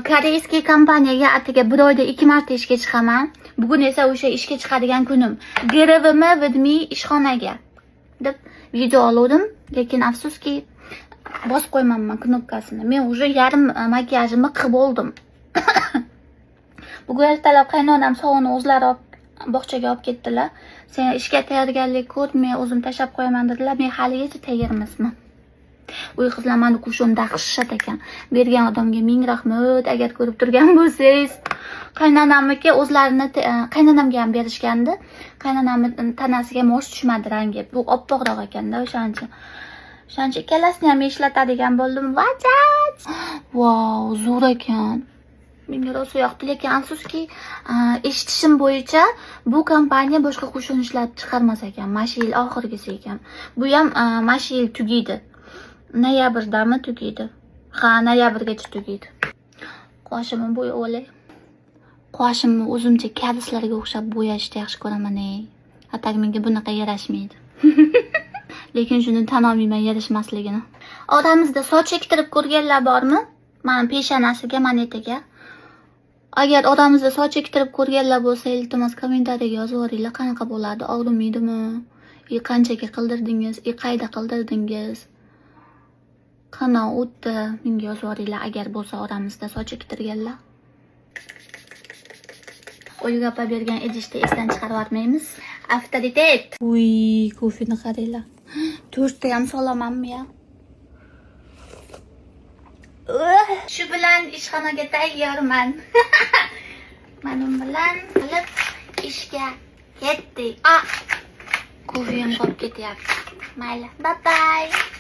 koreyskiy kompaniyaga atigi bir oyda 2 marta ishga chiqaman. Bugun esa o'sha ishga chiqadigan kunim. Grevimi with me ishxonaga deb video oldim, lekin afsuski bosib qo'ymanman knopkasini. Men уже yarim makiyajimni qilib oldim. Bugun ertalab qaynonam sovuni o'zlari bog'chaga olib ketdilar. Sen ishga tayyorgarlik ko'r, men o'zim tashab qo'yaman dedilar. Men haligacha tayyormasman. Uy qizlar meni qo'shim dahshat ekan. Bergan odamga ming rahmat. Agar ko'rib turgan bo'lsangiz, qaynonamniki o'zlarini qaynonamga ham berishgandi. Qaynonamning tanasiga mos tushmadi rangi. Bu oppoqroq ekanda, o'shancha. O'shancha ikkalasini ham ishlatadigan bo'ldim. Vajat! Wow, zo'r ekan. Menga rosa yoqdi, lekin afsuski, eshitishim bo'yicha bu kompaniya boshqa qo'shin ishlab chiqarmas ekan. Mana yil oxirgisi ekan. Bu ham mana yil tugaydi. Noyabrdami tugaydi. Ha, noyabrgacha tugaydi. Qoshimni bo'yab olay. Qoshimni o'zimcha kadislarga o'xshab bo'yashni yaxshi ko'raman. Atak menga bunaqa yarashmaydi. Lekin shuni tan olmayman yarashmasligini. Oramizda soch ektirib ko'rganlar bormi? Mana peshonasiga, manetaga. Agar oramizda soch ektirib ko'rganlar bo'lsa, iltimos kommentariyaga yozib yuboringlar, qanaqa bo'ladi? Og'rimaydimi? Qanchaga qildirdingiz? Qayda qildirdingiz? Qana o'tdi? Menga yozib yuboringlar agar bo'lsa oramizda soch ektirganlar. O'yga bergan idishni esdan chiqarib yubormaymiz. Avtoritet. Uy, kofeni qaranglar. 4 ta ham solamanmi ya? Shu bilan ishxonaga tayyorman. Mana bilan qilib ishga ketdik. Kofem qolib ketyapti. Mayli, bye bye.